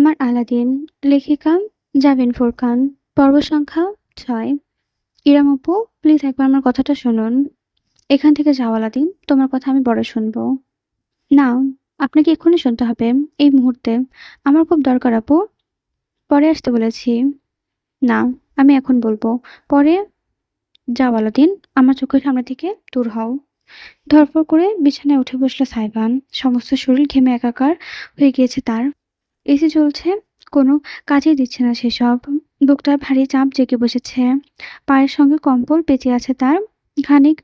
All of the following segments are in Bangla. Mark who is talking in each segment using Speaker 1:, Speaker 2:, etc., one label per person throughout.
Speaker 1: আমার আলাদিন, লেখিকা জাবিন ফুরকান, পর্ব সংখ্যা ৬। ইরাম আপু, প্লিজ একবার আমার কথাটা শুনুন। এখান থেকে যাও আলাদিন, তোমার কথা আমি পরে শুনবো। না, আপনাকে এক্ষুনি শুনতে হবে, এই মুহূর্তে। আমার খুব দরকার আপু। পরে আসতে বলেছি। না, আমি এখন বলবো। পরে। যাও আলাদিন, আমার চোখের সামনে থেকে দূর হও। ধরফর করে বিছানায় উঠে বসলো সাইবান। সমস্ত শরীর ঘেমে একাকার হয়ে গিয়েছে তার। এসি চলছে, কোনো কাজেই দিচ্ছে না সেসব। বুকটা ভারী চাপ জেগে বসেছে। পায়ের সঙ্গে কম্বল পেঁচিয়ে আছে তার। খানিক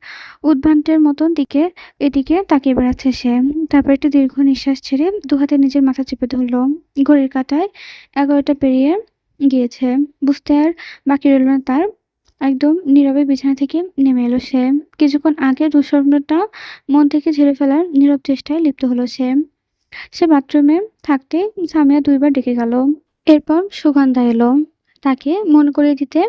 Speaker 1: উদ্ভ্রান্তের মতন এদিকে তাকিয়ে বেড়াচ্ছে সে। তারপর একটা দীর্ঘ নিঃশ্বাস ছেড়ে দুহাতে নিজের মাথা চেপে ধরল। ঘড়ির কাঁটায় 11টা পেরিয়ে গিয়েছে। বুঝতে আর বাকি রইল না তার। একদম নীরবে বিছানা থেকে নেমে এলো সে। কিছুক্ষণ আগে দুঃস্বপ্নটা মন থেকে ঝেড়ে ফেলার নীরব চেষ্টায় লিপ্ত হলো সে। সে বাথরুমে থাকতে সামিয়া ২ বার ডেকে গেল। এরপর সুগন্ধা এলো তাকে মনে করিয়ে দিতে,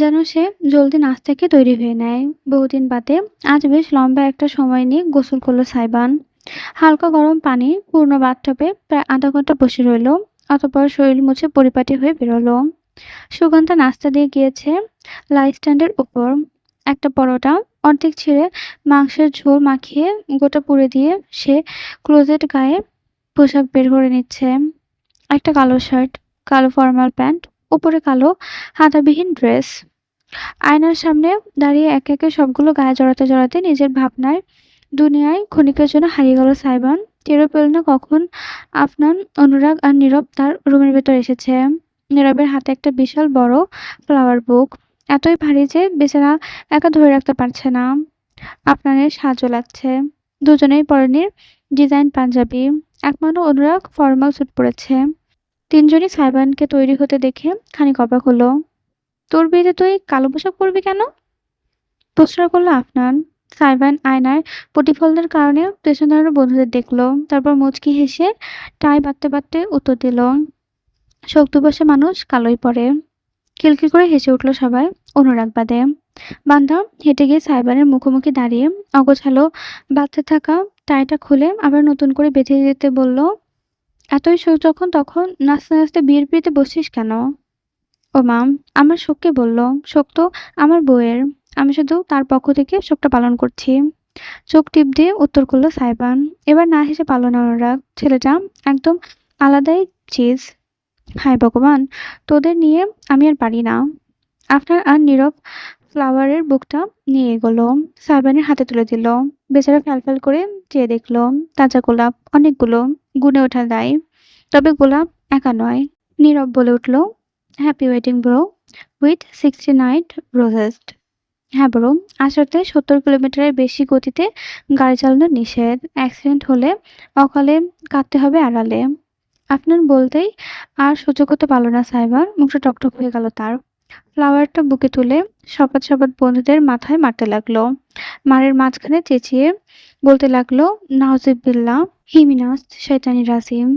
Speaker 1: যেন সে জলদি নাচ থেকে তৈরি হয়ে নেয়। বহুদিন বাদে আজ বেশ লম্বা একটা সময় নিয়ে গোসল করলো সাইবান। হালকা গরম পানি পূর্ণ বাথটবে প্রায় আধা ঘন্টা বসে রইল। অতঃপর শরীর মুছে পরিপাটি হয়ে বেরোলো। সুগন্ধা নাস্তা দিয়ে গিয়েছে লাই স্ট্যান্ডের উপর। একটা পরোটা অর্ধেক ছিঁড়ে মাংসের ঝোল মাখিয়ে গোটা পুড়ে দিয়ে সে ক্লোজেট গায়ে পোশাক বের করে নিচ্ছে। একটা কালো শার্ট, কালো ফরমাল প্যান্ট, উপরে কালো হাতাবিহীন ড্রেস। আয়নার সামনে দাঁড়িয়ে একে একে সবগুলো গায়ে জড়াতে জড়াতে নিজের ভাবনায় দুনিয়ায় ক্ষণিকের জন্য হারিয়ে গেল সাইবান। টেরও পেল না কখন আফনান, অনুরাগ আর নীরব তার রুমের ভেতর এসেছে। নীরবের হাতে একটা বিশাল বড় ফ্লাওয়ার বুক, এতই ভারী যে বেচারা একা ধরে রাখতে পারছে না। আফনানের সাহায্য লাগছে। দুজনেই পরনের ডিজাইন পাঞ্জাবি। একমাত্র অনুরাগ ফরমাল স্যুট পরেছে। তিনজনই সাইবানকে তৈরি হতে দেখে খানিক অবাক হলো। তোর বিয়েতে তুই কালো পোশাক পরবি কেন? প্রশ্ন করলো আফনান। সাইবান আয়নার প্রতিফলনের কারণে পেছন দাঁড়ানো বন্ধুদের দেখলো। তারপর মুচকি হেসে টাই বাঁধতে বাঁধতে উত্তর দিল, শক্তপোষা মানুষ কালোই পরে। খিলখিল করে হেসে উঠল সবাই, অনুরাগ বাদে। বান্ধা হেঁটে গিয়ে সাইবানের মুখোমুখি দাঁড়িয়ে অগোছালো বাঁধতে থাকা টাইটা খুলে আবার নতুন করে বেঁধে দিতে বলল, এতই শোক যখন তখন নাচতে নাচতে বিয়ের পিড়িতে বসছিস কেন? ও মা, আমার শোককে বলল, শোক তো আমার বউয়ের। আমি শুধু তার পক্ষ থেকে শোকটা পালন করছি। চোখ টিপ দিয়ে উত্তর করলো সাইবান। এবার না হেসে পারল না অনুরাগ। ছেলেটা একদম আলাদাই চিজ। হায় ভগবান, তোদের নিয়ে আমি আর পারি না। আপনার আর নীরব ফ্লাওয়ারের বুকটা নিয়ে এগোলো। সাইবানের হাতে তুলে দিল। বেচারা ফ্যালফ্যাল করে চেয়ে দেখলো। তাজা গোলাপ অনেকগুলো, গুনে ওঠা দায়। তবে গোলাপ একা নয়। নীরব বলে উঠল, happy wedding bro, with 69 roses. হ্যাঁ ব্রো, আসলে 70 কিলোমিটারের বেশি গতিতে গাড়ি চালানো নিষেধ। অ্যাক্সিডেন্ট হলে অকালে কাঁদতে হবে আড়ালে। আপনার বলতেই আর সহ্য করতে পারল না সাইবার। মুখটা টকটক হয়ে গেল তার। ফ্লাওয়ারটা বুকে তুলে সপাত সপাত বন্ধুদের মাথায় মারতে লাগলো। মারের মাঝখানে চেঁচিয়ে বলতে লাগলো, নাউজুবিল্লাহ হিমিনাস শয়তানি রাজিম।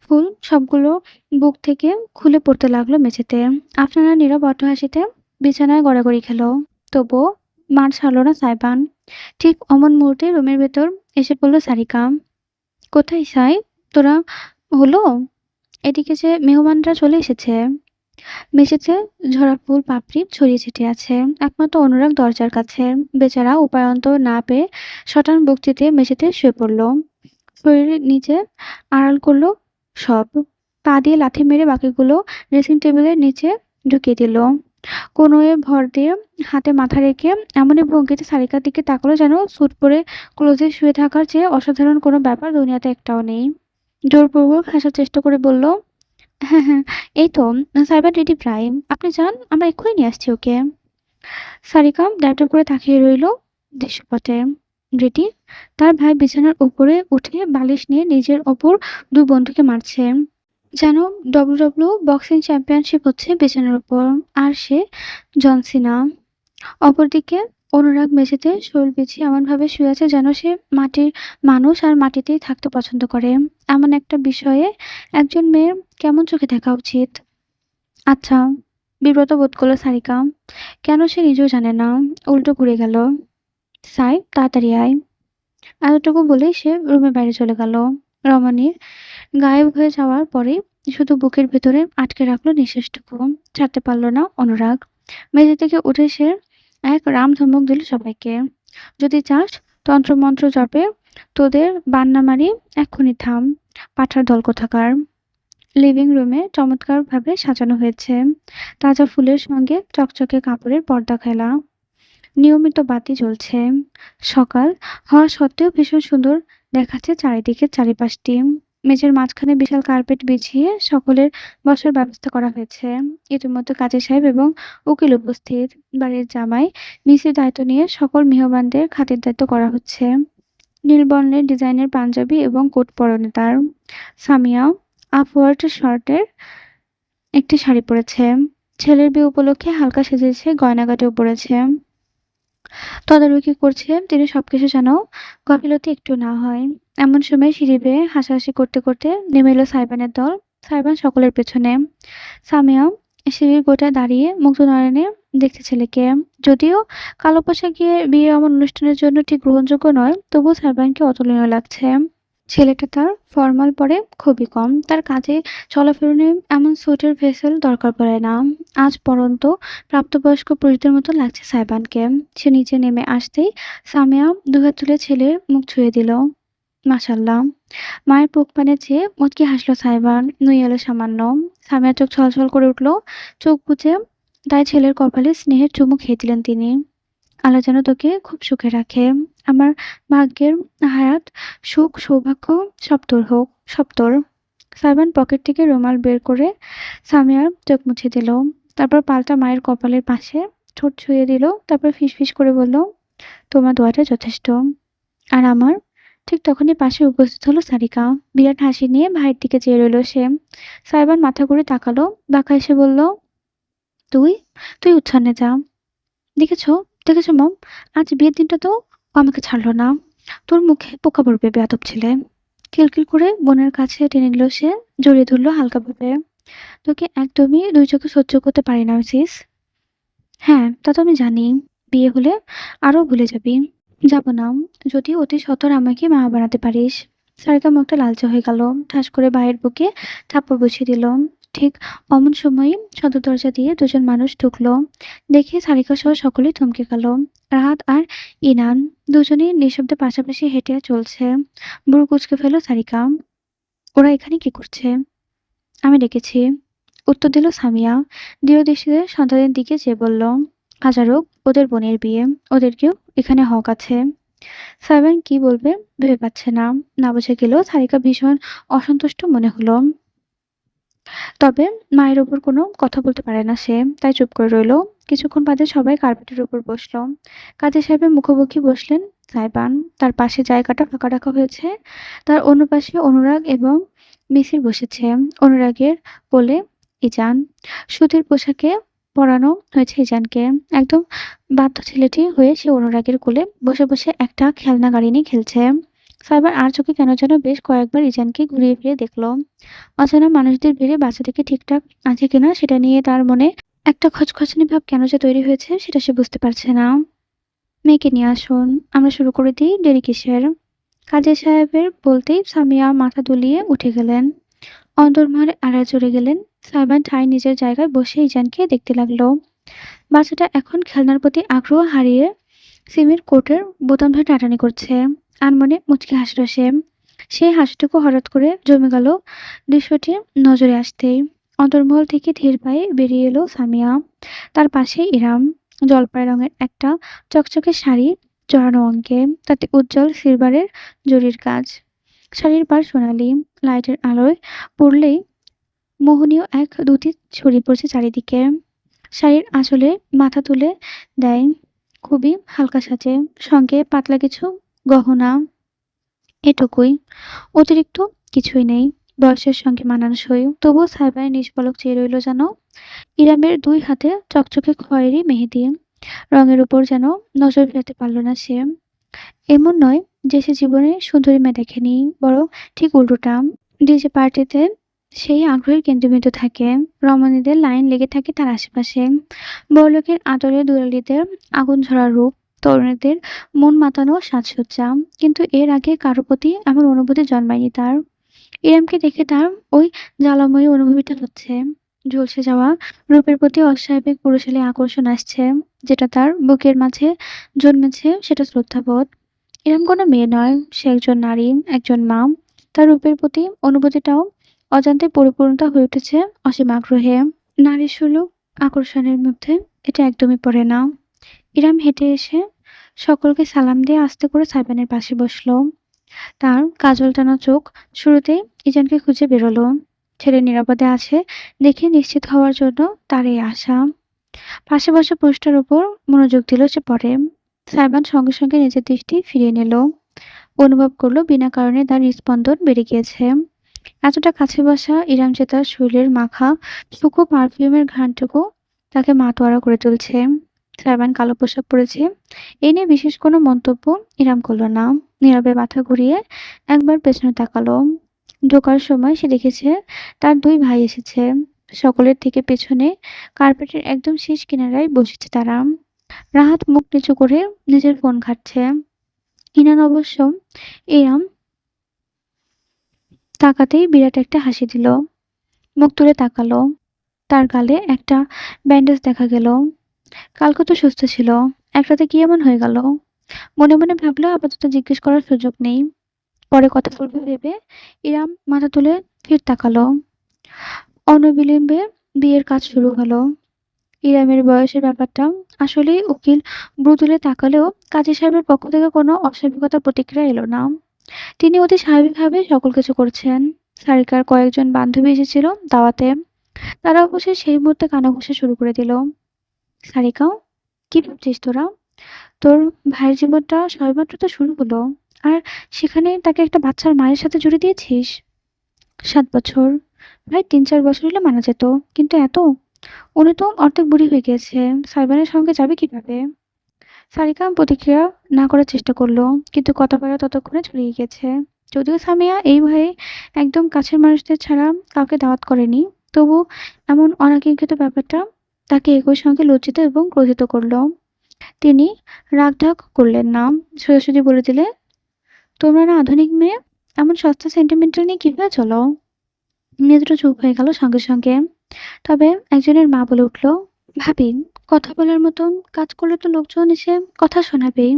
Speaker 1: ফুল সবগুলো বুক থেকে খুলে পড়তে লাগলো মেঝেতে। আপনারা নীরব অট্টহাসিতে বিছানায় গড়াগড়ি খেল। তবুও মার ছাড়ল না সাইবান। ঠিক অমন মুহূর্তে রুমের ভেতর এসে পড়ল সারিকা। কোথায় সাই, তোরা হলো? এদিকে যে মেহমানরা চলে এসেছে। মেঝেতে ঝরা ফুল পাপড়ি ছড়িয়ে ছিটিয়ে আছে। একমাত্র অনুরাগ দরজার কাছে। বেচারা উপায়ন্ত না পেয়ে শটান বকচিতে মেঝেতে শুয়ে পড়ল। শরীরের নিচে আড়াল করলো সব। পা দিয়ে লাথি মেরে বাকিগুলো ড্রেসিং টেবিলের নিচে ঢুকিয়ে দিল। কোনোয়ে ভর দিয়ে হাতে মাথা রেখে এমনই ভঙ্গিতে সারিকার দিকে তাকালো যেন স্যুট পরে ক্লোজে শুয়ে থাকার চেয়ে অসাধারণ কোনো ব্যাপার দুনিয়াতে একটাও নেই। জোরপূর্বক হাসার চেষ্টা করে বলল, হ্যাঁ হ্যাঁ, এই তো সাইবার রেডি প্রাইম, আপনি যান, আমরা এক্ষুনি নিয়ে আসছি ওকে। সারিকা ড্যাপড্যাপ করে তাকিয়ে রইল দৃশ্যপটে। রেডি? তার ভাই বিছানার উপরে উঠে বালিশ নিয়ে নিজের ওপর দুই বন্ধুকে মারছে। যেন ডব্লিউডব্লিউ বক্সিং চ্যাম্পিয়নশিপ হচ্ছে বিছানার উপর, আর সে জন সিনা। অপরদিকে অনুরাগ মেঝেতে শরীর বিছিয়ে এমনভাবে শুয়ে আছে যেন সে মাটির মানুষ আর মাটিতেই থাকতে পছন্দ করে। এমন একটা বিষয়ে একজন মেয়ের কেমন চোখে দেখা উচিত? আচ্ছা, বিব্রত বোধ করলো সারিকা। কেন সে নিজেও জানে না। উল্টো ঘুরে গেল। সাই, তাড়াতাড়ি আয়। এতটুকু বলেই সে রুমের বাইরে চলে গেল। রমণীর গায়েব হয়ে যাওয়ার পরে শুধু বুকের ভেতরে আটকে রাখলো নিঃশ্বাসটুকু। ছাড়তে পারল না অনুরাগ। মেঝে থেকে উঠে সে এক রামধমক দিল সবাইকে। যদি চাস তন্ত্রমন্ত্র জপে তোদের বান্না মারি, এক্ষুনি থাম। পাঠার দল কোথাকার। লিভিং রুমে চমৎকারভাবে সাজানো হয়েছে। তাজা ফুলের সঙ্গে চকচকে কাপড়ের পর্দা খেলা। নিয়মিত বাতি জ্বলছে। সকাল হওয়া সত্ত্বেও ভীষণ সুন্দর দেখাচ্ছে চারিদিকের চারিপাশটি। মেঝের মাঝখানে বিশাল কার্পেট বিছিয়ে সকলের বসার ব্যবস্থা করা হয়েছে। ইতিমধ্যে কাজী সাহেব এবং উকিল উপস্থিত। বাড়ির জামাই মিসির দায়িত্ব নিয়ে সকল মেহমানদের খাতির দায়িত্ব করা হচ্ছে। নীল বর্ণের ডিজাইনের পাঞ্জাবি এবং কোট পরনে তার। সামিয়া আপওয়ার্ড শার্টের একটি শাড়ি পরেছে। ছেলের বিয়ে উপলক্ষে হালকা সেজেছে, গয়নাগাটিও পরেছে। তদারকি করছে তিনি সবকিছু যেন গাফিলতি একটু না হয়। এমন সময় সিঁড়ি বেয়ে হাসাহাসি করতে করতে নেমে এলো সাইবানের দল। সাইবান সকলের পেছনে। সামিয়া সিঁড়ির গোটায় দাঁড়িয়ে মুগ্ধ নয়নে দেখছে ছেলেকে। যদিও কালো পোশাকে বিয়ে এমন অনুষ্ঠানের জন্য ঠিক গ্রহণযোগ্য নয়, তবুও সাইবানকে অতুলনীয় লাগছে। ছেলেটা তার ফরমাল পরে খুবই কম। তার কাজে চলাফেরনে এমন স্যুটের ভেসেল দরকার পড়ে না। আজ পড়ন্ত প্রাপ্তবয়স্ক পুরুষদের মতো লাগছে সাইবানকে। সে নিচে নেমে আসতেই সামিয়া দুহাত তুলে ছেলের মুখ ছুঁয়ে দিল। মাশাআল্লাহ। মায়ের বুক পানে চেয়ে মুচকি হাসল সাইবান। নুয়ে এলো সামান্য। সামিয়ার চোখ ছলছল করে উঠল। চোখ বুজে তাই ছেলের কপালে স্নেহের চুমু খেয়ে দিলেন তিনি। আল্লাহ যেন তোকে খুব সুখে রাখে। আমার ভাগ্যের হায়াত, সুখ, সৌভাগ্য সব তোর হোক, সব তোর। সাইবান পকেট থেকে রুমাল বের করে সামিয়ার চোখ মুছে দিল। তারপর পাল্টা মায়ের কপালের পাশে ঠোঁট ছুঁয়ে দিল। তারপর ফিসফিস করে বলল, তোমার দোয়াটা যথেষ্ট। আর আমার? ঠিক তখনই পাশে উপস্থিত হলো সারিকা। বিরাট হাসি নিয়ে ভাইয়ের দিকে চেয়ে রইল সে। সাইবান মাথা ঘুরে তাকালো। বাঁকা এসে বলল, তুই তুই উচ্ছন্নে যা। দেখেছো দেখেছো মম, আজ বিয়ের দিনটা তো ও আমাকে ছাড়লো না। তোর মুখে পোকা পড়বে বেয়াদব ছেলে। কিলকিল করে বোনের কাছে টেনে নিল সে। জড়িয়ে ধরলো হালকাভাবে। তোকে একদমই দুই চোখে সহ্য করতে পারি না মিসিস। হ্যাঁ, তা তো আমি জানি। বিয়ে হলে আরো ভুলে যাবি। যাব না, যদি অতি সত্বর আমাকে মা বানাতে পারিস। সারিকা মুখটা লালচে হয়ে গেল। ঠাস করে ভাইয়ের বুকে থাপ্পড় বসিয়ে দিল। ঠিক অমন সময়ই সদর দরজা দিয়ে দুজন মানুষ ঢুকলো। দেখে সারিকা সহ সকলেই থমকে গেল। রাহাত আর ইনান দুজনেই নিঃশব্দে পাশাপাশি হেঁটে চলছে। বুড়ো কুচকে ফেল সারিকা। ওরা এখানে কি করছে? আমি ডেকেছি, উত্তর দিল সামিয়া। দৃঢ় দৃষ্টিতে সন্তানের দিকে চেয়ে বলল, হাজারোক ওদের বোনের বিয়ে, ওদেরকেও এখানে হক আছে। সাইবান কি বলবে ভেবে পাচ্ছে না। না বুঝে গেলেও সারিকা ভীষণ অসন্তুষ্ট মনে হলো। তবে মায়ের ওপর কোনো কথা বলতে পারে না সে, তাই চুপ করে রইল। কিছুক্ষণ বাদে সবাই কার্পেটের উপর বসলো। কাজী সাহেবের মুখোমুখি বসলেন সাইবান। তার পাশে জায়গাটা ফাঁকা রাখা হয়েছে। তার অন্য পাশে অনুরাগ এবং মিসির বসেছে। অনুরাগের কোলে ইজান। সুতির পোশাকে পরানো হয়েছে ইজানকে। একদম বাধ্য ছেলেটি হয়ে সে অনুরাগের কোলে বসে বসে একটা খেলনা গাড়ি নিয়ে খেলছে। সাইবার আর চোখে কেন যেন বেশ কয়েকবার ইজানকে ঘুরিয়ে ফিরিয়ে দেখলো। অচেনা মানুষদের ভিড়ে বাচ্চাটিকে ঠিকঠাক আছে কিনা সেটা নিয়ে তার মনে একটা খচখচানি ভাব কেন যে তৈরি হয়েছে সেটা সে বুঝতে পারছে না। মেয়েকে নিয়ে আসুন, আমরা শুরু করে দিই, দেরি কিসের? কাজী সাহেবের বলতেই সামিয়া মাথা দুলিয়ে উঠে গেলেন। অন্তর্মহলে আড়ায় চড়ে গেলেন। সাইবান ঠাই নিজের জায়গায় বসে ইজানকে দেখতে লাগলো। বাচ্চাটা এখন খেলনার প্রতি আগ্রহ হারিয়ে সিমির কোটের বোতাম ধরে টানাটানি করছে। আনমনে মুচকি হাসল সে। সেই হাসিটুকু হঠাৎ করে জমে গেল দৃশ্যটি নজরে আসতেই। অন্তর্মহল থেকে ধীর পায়ে বেরিয়ে এলো সামিয়া। তার পাশে ইরাম। জলপাই রঙের একটা চকচকে শাড়ি জড়ানো অঙ্কে, তাতে উজ্জ্বল সিলভারের জরির কাজ। শাড়ির পাড় সোনালি। লাইটের আলোয় পড়লেই মোহনীয় এক দ্যুতি ছড়িয়ে পড়ছে চারিদিকে। শাড়ির আঁচলে মাথা তুলে দেয়, খুবই হালকা সাজে। সঙ্গে পাতলা কিছু গহনা, এটুকুই। অতিরিক্ত কিছুই নেই। বয়সের সঙ্গে মানানসই। তবুও সাইবাই নিষ্পলক চেয়ে রইল যেন। ইরামের দুই হাতে চকচকে খয়েরি মেহেদি রঙের উপর যেন নজর ফেরাতে পারল না সে। এমন নয় যে সে জীবনে সুন্দরী মেয়ে দেখেনি, বরং ঠিক উল্টোটা। ডিজে পার্টিতে সেই আগ্রহের কেন্দ্রবিন্দু থাকে। রমণীদের লাইন লেগে থাকে তার আশেপাশে। বড়লোকের আদরের দুলালিদের আগুন ঝরা রূপ, তরুণীদের মন মাতানো সাজসজ্জা। কিন্তু এর আগে কারো প্রতি এমন অনুভূতি জন্মায়নি তার। ইরামকে দেখে তার ওই জ্বালাময়ী অনুভূতিটা হচ্ছে। ঝলসে যাওয়া রূপের প্রতি অস্বাভাবিক পুরুষালী আকর্ষণ আসছে, যেটা তার বুকের মাঝে জন্মেছে সেটা শ্রদ্ধাবোধ। ইরাম কোনো মেয়ে নয়, সে একজন নারী, একজন মা। তার রূপের প্রতি অনুভূতিটাও অজান্তে পরিপূর্ণতা হয়ে উঠেছে অসীম আগ্রহে। নারী সুলভ আকর্ষণের মধ্যে এটা একদমই পড়ে না। ইরাম হেঁটে এসে সকলকে সালাম দিয়ে আস্তে করে সাইবানের পাশে বসলো। তার কাজল টানা চোখ শুরুতেই ইজানকে খুঁজে বেরোলো। ছেলে নিরাপদে আছে দেখে নিশ্চিত হওয়ার জন্য তার এই আশা। পাশে বসা পোস্টার উপর মনোযোগ দিল সে পড়ে। সাইবান সঙ্গে সঙ্গে নিজের দৃষ্টি ফিরিয়ে নিল। অনুভব করলো বিনা কারণে তার হৃদস্পন্দন বেড়ে গিয়েছে। এতটা কাছে বসা ইরাম যে তার শরীরের মাখা সুখো পারফিউমের ঘ্রাণটুকু তাকে মাতোয়ারা করে তুলছে। সাইবান কালো পোশাক পরেছে, এ নিয়ে বিশেষ কোনো মন্তব্য ইরাম করলো না। নীরবে মাথা ঘুরিয়ে একবার পেছনে তাকালো। ঢোকার সময় সে দেখেছে তার দুই ভাই এসেছে। সকলের থেকে পেছনে কার্পেটের একদম শেষ কিনারায় বসেছে তারা। রাহাত মুখ নিচু করে নিজের ফোন ঘাঁটছে। ইনান অবশ্য ইরাম তাকাতেই বিরাট একটা হাসি দিল। মুখ তুলে তাকালো। তার গালে একটা ব্যান্ডেজ দেখা গেল। কালকে তো সুস্থ ছিল, এক রাতে কি এমন হয়ে গেল? মনে মনে ভাবলেও আপাতত জিজ্ঞেস করার সুযোগ নেই। পরে কথা বলবে ভেবে ইরাম মাথা তুলে ফির তাকালো। অনবিলম্বে বিয়ের কাজ শুরু হলো। ইরামের বয়সের ব্যাপারটা আসলেই উকিল ব্রুতুলে তাকালেও কাজী সাহেবের পক্ষ থেকে কোনো অস্বাভাবিকতার প্রতিক্রিয়া এলো না। তিনি অতি স্বাভাবিকভাবে সকল কিছু করছেন। সারিকার কয়েকজন বান্ধবী এসেছিল দাওয়াতে। তারা অবশ্যই সেই মুহূর্তে কানাঘুষা শুরু করে দিল। সারিকা, কি ভাবছিস তোরা? তোর ভাইয়ের জীবনটা সবেমাত্র তো শুরু হলো, আর সেখানে তাকে একটা বাচ্চার মায়ের সাথে জুড়ে দিয়েছিস। 7 বছর? ভাই 3-4 বছর হলে মানা যেত, কিন্তু এত? উনি তো অর্ধেক বুড়ি হয়ে গেছে, সাইবানের সঙ্গে যাবে কিভাবে? সারিকা প্রতিক্রিয়া না করার চেষ্টা করলো, কিন্তু কথা বলা ততক্ষণে ছড়িয়ে গেছে। যদিও সামিয়া এই ভয়ে একদম কাছের মানুষদের ছাড়া কাউকে দাওয়াত করেনি, তবু এমন অনাকাঙ্ক্ষিত ব্যাপারটা তাকে একই সঙ্গে লজ্জিত এবং ক্রোধিত করলো। তিনি রাগঢাক করলেন না, সোজাসুজি বলে দিলে, তোমরা না আধুনিক মেয়ে, এমন সস্তা সেন্টিমেন্টাল নিয়ে কিভাবে চলো? মেয়ে চুপ হয়ে গেল সঙ্গে সঙ্গে। তবে একজনের মা বলে উঠল, ভাবি, কথা বলার মতন কাজ করলে তো লোকজন এসে কথা শোনাবেই।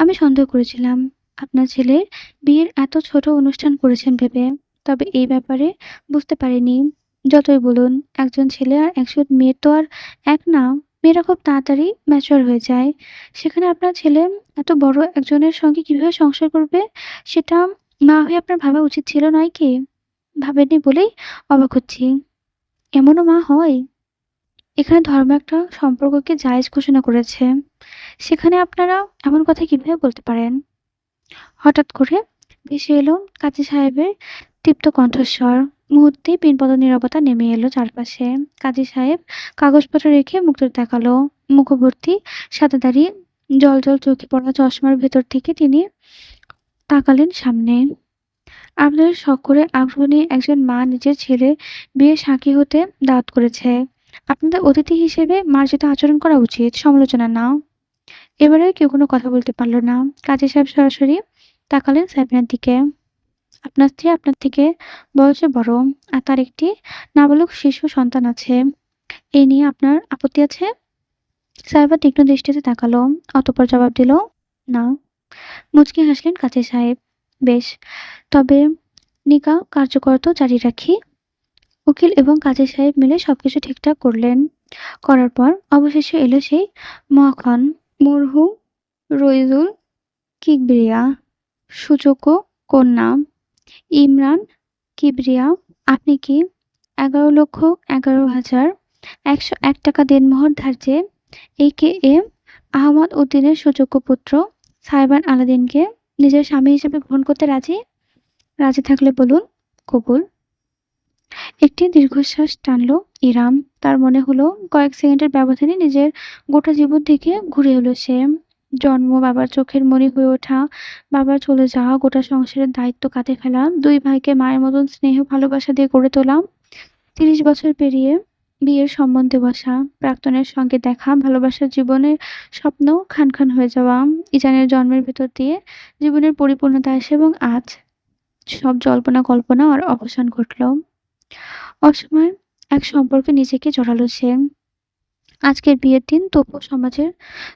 Speaker 1: আমি সন্দেহ করেছিলাম আপনার ছেলের বিয়ের এত ছোট অনুষ্ঠান করেছেন ভেবে, তবে এই ব্যাপারে বুঝতে পারিনি। যতই বলুন, একজন ছেলে আর একজন মেয়ের তো আর এক না। মেয়েরা খুব তাড়াতাড়ি ম্যাচিওর হয়ে যায়, সেখানে আপনার ছেলে এত বড় একজনের সঙ্গে কিভাবে সংসার করবে, সেটা মা হয়ে আপনার ভাবা উচিত ছিল নয় কি? ভাবেননি বলেই অবাক হচ্ছি। এমনও মা হয়? এখানে ধর্ম একটা সম্পর্ককে জায়েজ ঘোষণা করেছে, সেখানে আপনারা এমন কথা কিভাবে বলতে পারেন? হঠাৎ করে ভেসে এলো কাজী সাহেবের তীব্র কণ্ঠস্বর। মুহূর্তেই পিনপত নীরবতা নেমে এলো চারপাশে। কাজী সাহেব কাগজপত্র রেখে মুখ তুলে তাকালো। মুখভর্তি সাদা দাড়ি, জল জল চোখে পড়া চশমার ভেতর থেকে তিনি তাকালেন সামনে। আপনাদের সকলে আগ্রহ নিয়ে একজন মা নিজের ছেলের বিয়ের সাক্ষী হতে দাওয়াত করেছে। আপনাদের অতিথি হিসেবে মার্জিত আচরণ করা উচিত, সমালোচনা না। এবারে কেউ কোনো কথা বলতে পারল না। কাজী সাহেব সরাসরি তাকালেন সাইফিনের দিকে। আপনার স্ত্রী আপনার থেকে বয়সে বড়, আর তার একটি নাবালক শিশু সন্তান আছে। এই নিয়ে আপনার আপত্তি আছে? সাইফা তীক্ষ্ণ দৃষ্টিতে তাকালো, অতঃপর জবাব দিল, না। মুচকি হাসলেন কাজী সাহেব। বেশ, তবে নিকাহ কার্যকর তো জারি রাখি। উকিল এবং কাজী সাহেব মিলে সবকিছু ঠিকঠাক করলেন। করার পর অবশেষে এলো সেই মহাক্ষণ। মরহুম রইজুল কিবরিয়া সূচক কন্যা ইমরান কিবরিয়া, আপনি কি 11,11,101 টাকা দেনমোহর ধার্যে এ.কে.এম আহমদ উদ্দিনের সুযোগ্য পুত্র সাইবান আলাদিনকে নিজের স্বামী হিসেবে গ্রহণ করতে রাজি? রাজি থাকলে বলুন, কবুল। একটি দীর্ঘশ্বাস টানল ইরাম। তার মনে হলো কয়েক সেকেন্ডের ব্যবধানে নিজের গোটা জীবন থেকে ঘুরে এলো সে। জন্ম, বাবার চোখের মণি হয়ে ওঠা, বাবার চলে যাওয়া, গোটা সংসারের দায়িত্ব কাঁধে ফেলা, দুই ভাইকে মায়ের মতন স্নেহ ভালোবাসা দিয়ে গড়ে তোলা। 30 বছর পেরিয়ে বিয়ের সম্বন্ধে বসা, প্রাক্তনের সঙ্গে দেখা, ভালোবাসার জীবনের স্বপ্ন খান খান হয়ে যাওয়া। ইজানের জন্মের ভেতর দিয়ে জীবনের পরিপূর্ণতা আসে, এবং আজ সব জল্পনা কল্পনা আর অবসান ঘটল। অসময়ে এক সম্পর্কে নিজেকে জড়ালো সে। আজকের বিয়ের দিন তবুও সমাজের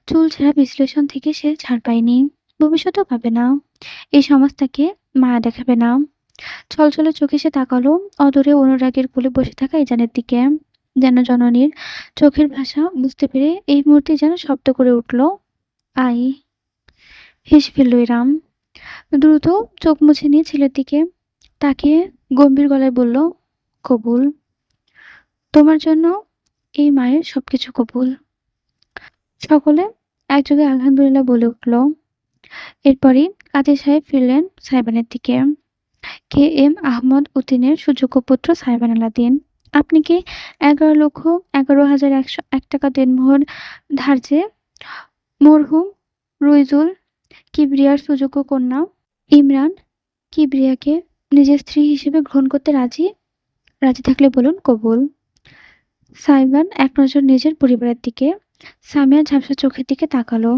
Speaker 1: চুলচেরা বিশ্লেষণ থেকে সে ছাড় পায়নি। ভবিষ্যতেও পাবে না। এই সমাজ তাকে মায়া দেখাবে না। ছলছলে চোখে সে তাকালো অদূরে অনুরাগের কোলে বসে থাকা ইজানের দিকে। যেন জননীর চোখের ভাষা বুঝতে পেরে এই মুহূর্তে যেন শব্দ করে উঠল, আই। হেসে ফেলল ইরাম। দ্রুত চোখ মুছে নিয়ে ছেলের দিকে তাকিয়ে গম্ভীর গলায় বলল, কবুল। তোমার জন্য এই মায়ের সবকিছু কবুল। সকলে একযোগে আলহামদুলিল্লাহ বলে উঠল। এরপরই কাজী সাহেব ফিরলেন সাহেবানের দিকে। কে এম আহমদ উদ্দিনের সুযোগ্য পুত্র সাহেবান আলাদিন। আপনি কি 11,11,101 টাকা দেনমোহর ধার্যে মরহুম রুইজুল কিবরিয়ার সুযোগ্য কন্যা ইমরান কিবরিয়াকে নিজের স্ত্রী হিসেবে গ্রহণ করতে রাজি? রাজি থাকলে বলুন কবুল। সাইবান এক নজর নিজের পরিবারের দিকে, সামিয়ার ঝাপসা চোখের দিকে তাকালো।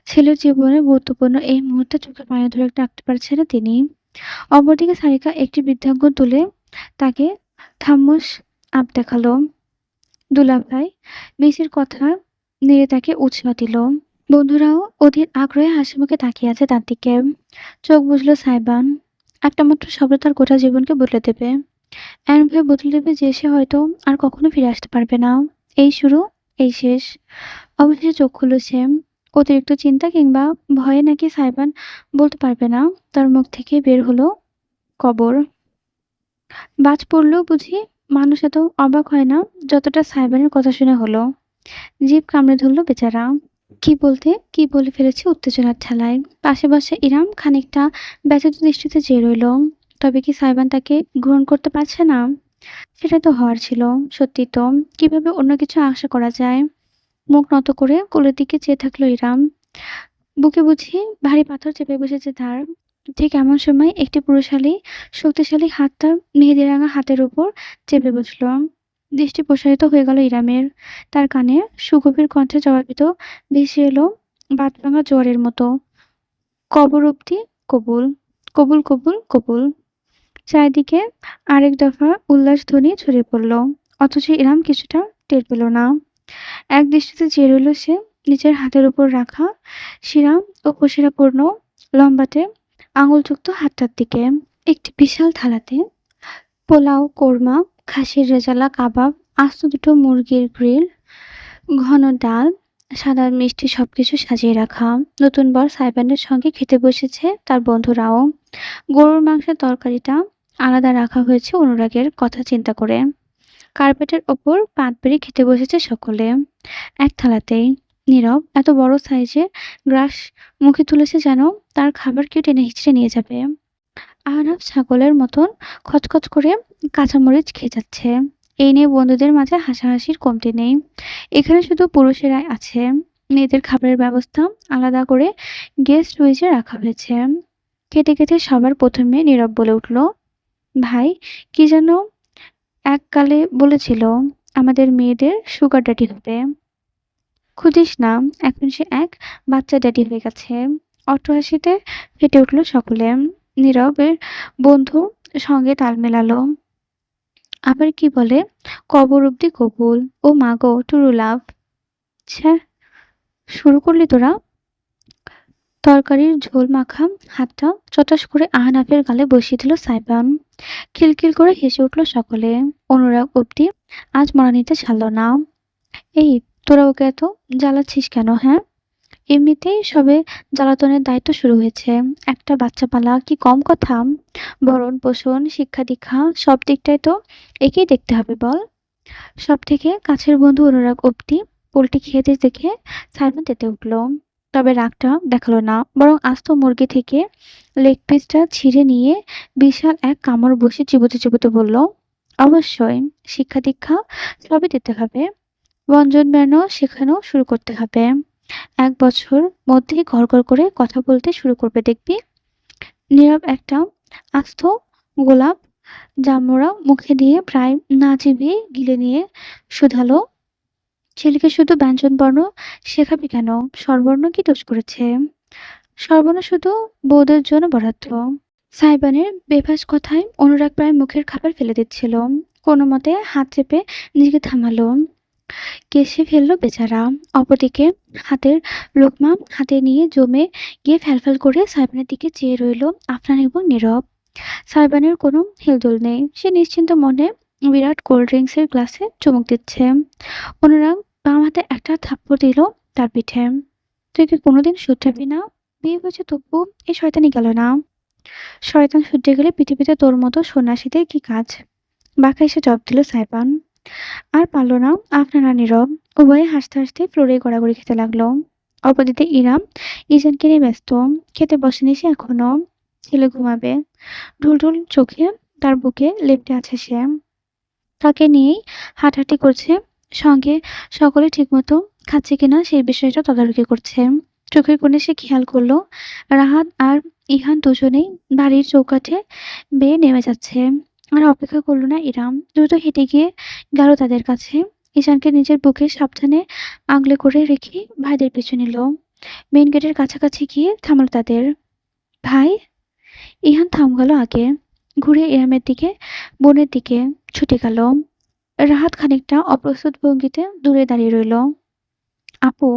Speaker 1: ছেলের জীবনে গুরুত্বপূর্ণ এই মুহূর্তে চোখে পানি ধরে রাখতে পারছে না তিনি। অপরদিকে সারিকা একটি বৃদ্ধাঙ্গুল তুলে তাকে থাম্মস আপ দেখালো। দুলাভাই মেসির কথা নেড়ে তাকে উৎসাহ দিল। বন্ধুরাও অধীর আগ্রহে হাসিমুখে তাকিয়ে আছে তার দিকে। চোখ বুঝল সাইবান। একটা মাত্র শব্দ তার গোটা জীবনকে বদলে দেবে। এমনভাবে বদলে দেবে যে সে হয়তো আর কখনো ফিরে আসতে পারবে না। এই শুরু, এই শেষ। অবশেষে চোখ খুলল সে। অতিরিক্ত চিন্তা কিংবা ভয়ে নাকি সাইবান বলতে পারবে না, তার মুখ থেকে বের হলো কবর। বাজ পড়লেও বুঝি মানুষ এত অবাক হয় না যতটা সাইবানের কথা শুনে হলো। জিভ কামড়ে ধরল বেচারা। কি বলতে কি বলে ফেলেছে উত্তেজনার ঠেলায়। পাশে বসে ইরাম খানিকটা ব্যথিত দৃষ্টিতে চেয়ে রইল। তবে কি সাইবান তাকে গ্রহণ করতে পারছে না? সেটা তো হওয়ার ছিল। সত্যি তো, কিভাবে অন্য কিছু আশা করা যায়? মুখ নত করে কোলের দিকে চেয়ে থাকলো ইরাম। বুকে বুঝি ভারী পাথর চেপে বসেছে তার। ঠিক এমন সময় একটি পুরুষালী শক্তিশালী হাত তার মেহেদি রাঙা হাতের উপর চেপে বসল। দৃষ্টি প্রসারিত হয়ে গেল ইরামের। তার কানে সুগভীর কণ্ঠে জবাবিত ভেসে এলো বাদ ভাঙা জোয়ারের মতো, কবর অব্দি কবুল, কবুল কবুল কবুল। চারিদিকে আরেক দফা উল্লাস ধ্বনি ছড়িয়ে পড়ল। অথচ ইরাম কিছুটা টের পেল না। এক দৃষ্টিতে চেয়ে রইল সে নিজের হাতের উপর রাখা শিরা ও প্রশিরাপূর্ণ লম্বাটে আঙুলযুক্ত হাতটার দিকে। একটি বিশাল থালাতে পোলাও, কোরমা, খাসির রেজালা কাবাব, আস্ত দুটো মুরগির গ্রিল, ঘন ডাল, সাদা মিষ্টি সবকিছু সাজিয়ে রাখা। নতুন বর সাইবানের সঙ্গে খেতে বসেছে তার বন্ধুরাও। গরুর মাংসের তরকারিটা আলাদা রাখা হয়েছে অনুরাগের কথা চিন্তা করে। কার্পেটের ওপর পাত বেড়ে খেতে বসেছে সকলে এক থালাতেই। নীরব এত বড় সাইজের গ্রাস মুখে তুলেছে যেন তার খাবার কেউ টেনে হিঁচড়ে নিয়ে যাবে। আহনাফ ছাগলের মতন খচখচ করে কাঁচামরিচ খেয়ে যাচ্ছে। এই নিয়ে বন্ধুদের মাঝে হাসাহাসির কমতি নেই। এখানে শুধু পুরুষেরাই আছে। মেয়েদের খাবারের ব্যবস্থা আলাদা করে গেস্ট রুইজে রাখা হয়েছে। খেতে খেতে সবার প্রথমে নীরব বলে উঠল, ভাই কি যেন এককালে বলেছিল আমাদের মেয়েদের সুগার ড্যাডি হবে। খুঁজিস না, এখন সে এক বাচ্চা ড্যাডি হয়ে গেছে। অট্টহাসিতে ফেটে উঠল সকলে। নীরবের বন্ধু সঙ্গে তাল মেলালো। আবার কি বলে কবর অব্দি কবুল। ও মা গো, টুরু লাভ। ছ্যা, শুরু করলি তোরা? তরকারির ঝোল মাখা হাতটা চটাস করে আহনাফের গালে বসিয়ে দিল সাইবান। খিলখিল করে হেসে উঠল সকলে। অনুরাগ অব্দি আজ মরা নিতে ছাড়ল না। এই, তোরা ওকে এত জ্বালাচ্ছিস কেন, হ্যাঁ? এমনিতেই সবে জ্বালাতনের দায়িত্ব শুরু হয়েছে। একটা বাচ্চা পালা কি কম কথা? ভরণ পোষণ, শিক্ষা দীক্ষা সব দিকটাই তো একেই দেখতে হবে বল। সব থেকে কাছের বন্ধু অনুরাগ অব্দি পোলট্রি খেতে দেখে সাইমন তেতে উঠল। তবে রাগটা দেখালো না, বরং আস্ত মুরগি থেকে লেগ পিসটা ছিঁড়ে নিয়ে বিশাল এক কামড় বসে চিবোতে চিবোতে বলল, অবশ্যই শিক্ষা দীক্ষা সবই দিতে হবে। ব্যঞ্জন বর্ণ শেখানো শুরু করতে হবে। 1 বছর মধ্যেই ঘর করে কথা বলতে শুরু করবে দেখবি। নীরব একটা আস্ত গোলাপ জামুরা মুখে দিয়ে প্রায় না চিবিয়ে গিলে নিয়ে শুধালো, ছেলেকে শুধু ব্যঞ্জনবর্ণ শেখাবি কেন? স্বরবর্ণ কি দোষ করেছে? স্বরবর্ণ শুধু বউদের জন্য বরাদ্দ। সাইবানের বেফাঁস কথায় অনুরাগ প্রায় মুখের খাবার ফেলে দিচ্ছিল। কোনো মতে হাত চেপে নিজেকে থামালো। কেশে ফেলল বেচারা। অপরদিকে হাতের লোকমা হাতে নিয়ে জমে গিয়ে ফ্যালফ্যাল করে সাইবানের দিকে চেয়ে রইল আফরান এবং নীরব। সাইবানের কোনো হেলদোল নেই। সে নিশ্চিন্ত মনে বিরাট কোল্ড ড্রিঙ্কসের গ্লাসে চুমুক দিচ্ছে। অনুরাগ বাম হাতে একটা থাপ্পড় দিল তার পিঠে। তুই কি কোনোদিন শুধরাবি না? বিয়ে হয়েছে তবু এই শয়তানি গেল না। শয়তান শুধরে গেলে পৃথিবীতে তোর মতো সন্ন্যাসীদের কি কাজ? বাঁকা এসে জবাব দিল সাইবান। আর পারল না আফরান আর নীরব। উভয়ে হাসতে হাসতে ফ্লোরে গড়াগড়ি খেতে লাগলো। অপরদিকে ইরাম ইজানকে নিয়ে ব্যস্ত। খেতে বসেনি সে এখনো। ছেলে ঘুমাবে। ঢুলঢুল চোখে তার বুকে লেপ্টে আছে সে। তাকে নিয়েই হাঁটাহাঁটি করছে। সঙ্গে সকলে ঠিকমতো খাচ্ছে কিনা সেই বিষয়টা তদারকি করছে। চোখের কোণে সে খেয়াল করলো রাহাত আর ইহান দুজনেই বাড়ির চৌকাঠে বেয়ে নেমে যাচ্ছে। আর অপেক্ষা করলো না ইরাম, দ্রুত হেঁটে গিয়ে গেল তাদের কাছে। ঈশানকে নিজের বুকে সাবধানে আগলে করে রেখে ভাইদের পিছু নিল। মেন গেটের কাছাকাছি গিয়ে থামল তাদের। ভাই! ইহান থাম গেল আগে। ঘুরে ইরামের দিকে, বোনের দিকে ছুটে গেল। রাহাত খানিকটা অপ্রস্তুত ভঙ্গিতে দূরে দাঁড়িয়ে রইল। আপু!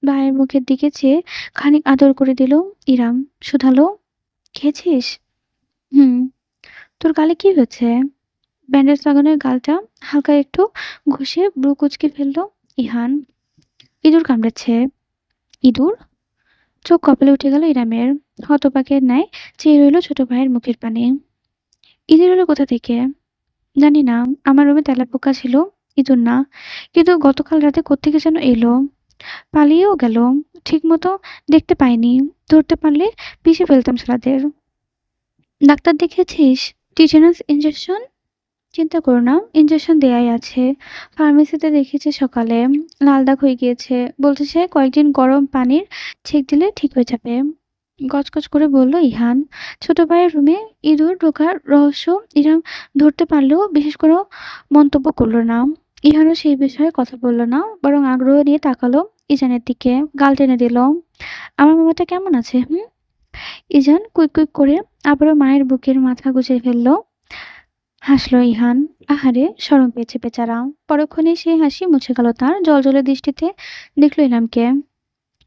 Speaker 1: ভাইয়ের মুখের দিকে চেয়ে খানিক আদর করে দিল ইরাম। শুধালো, খেয়েছিস? হুম। তোর গালে কি হয়েছে? ব্যান্ডেজ লাগানোর গালটা হালকা একটু ঘষে ব্রু কুঁচকে ফেলল ইহান। ইঁদুর কামড়েছে। ইঁদুর? চোখ কপালে উঠে গেল ইরামের। হতবাকের ন্যায় চেয়ে রইল ছোট ভাইয়ের মুখের পানে। ইঁদুর এলো কোথা থেকে? জানি না। আমার রুমে তেলাপোকা ছিল, ইঁদুর না। কিন্তু গতকাল রাতে কোত্থেকে যেন এলো। পালিয়েও গেল। ঠিকমতো দেখতে পাইনি। ধরতে পারলে পিষে ফেলতাম শালাদের। ডাক্তার দেখিয়েছিস? Tetanus injection? চিন্তা করো না, ইনজেকশন দেয়াই আছে। ফার্মেসিতে দেখিয়েছি সকালে। লাল দাগ হয়ে গিয়েছে। বলতেছে কয়েকদিন গরম পানির ছেঁক দিলে ঠিক হয়ে যাবে। গজগজ করে বলল ইহান। ছোট ভাইয়ের রুমে ইঁদুর ঢোকার রহস্য ইরাম ধরতে পারলেও বিশেষ কোনো মন্তব্য করলো না। ইহানও সেই বিষয়ে কথা বলল না, বরং আগ্রহ নিয়ে তাকালো ইজানের দিকে। গাল টেনে দিল। আমার মামাটা কেমন আছে? হুম? ইজান কুইক কুইক করে আবারও মায়ের বুকের মাথা গুজে ফেলল। হাসলো ইহান। আহারে, শরম পেয়েছে বেচারা। পরক্ষণে সেই হাসি মুছে গেল তার। জলজলে দৃষ্টিতে দেখলো ইলামকে।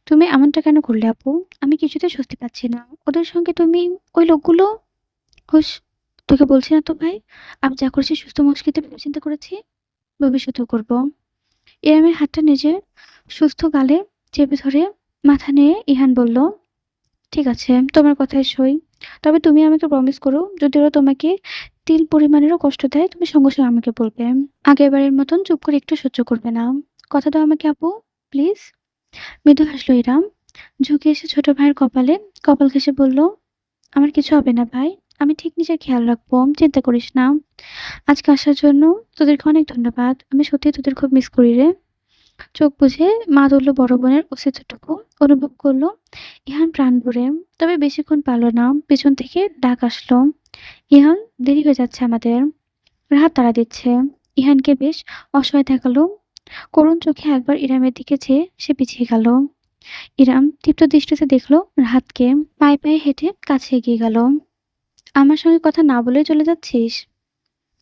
Speaker 1: তুমি এমনটা কেন করলে আপু? আমি কিছুতে স্বস্তি পাচ্ছি না। ওদের সঙ্গে তুমি, ওই লোকগুলো। হুস! তোকে বলছি না তো ভাই, আমি যা করেছি সুস্থ মস্তিষ্কে ভেবে চিন্তা করেছি। ভবিষ্যতেও করব। ইরামের হাতটা নিজের সুস্থ গালে চেপে ধরে মাথা নিয়ে ইহান বলল, ঠিক আছে, তোমার কথাই সই। তবে তুমি আমাকে প্রমিস করো, যদি ওরা তোমাকে তিল পরিমাণেরও কষ্ট দেয়, তুমি সঙ্গে সঙ্গে আমাকে বলবে। আগেরবারের মতন চুপ করে একটু সহ্য করবে না। কথা দাও আমাকে আপু, প্লিজ। মৃদু হাসলো ইরাম। ঝুঁকে এসে ছোট ভাইয়ের কপালে কপাল ঘেঁষে বলল, আমার কিছু হবে না ভাই। আমি ঠিক নিজের খেয়াল রাখবো, চিন্তা করিস না। আজকে আসার জন্য তোদেরকে অনেক ধন্যবাদ। আমি সত্যি তোদের খুব মিস করি রে। চোখ বুজে মা তুলল বড় বোনের অস্তিত্বটুকু। অনুভব করলো ইহান প্রাণ ভরে। তবে বেশিক্ষণ পারল না। পেছন থেকে ডাক আসলো, ইহান, দেরি হয়ে যাচ্ছে আমাদের। রাহাত তাড়া দিচ্ছে। ইহানকে বেশ অসহায় দেখালো। করুণ চোখে একবার ইরামের দিকে চেয়ে সে পিছিয়ে গেল। ইরাম তীব্র দৃষ্টিতে দেখলো রাহাতকে। পায়ে পায়ে হেঁটে কাছে এগিয়ে গেল। আমার সঙ্গে কথা না বলে চলে যাচ্ছিস?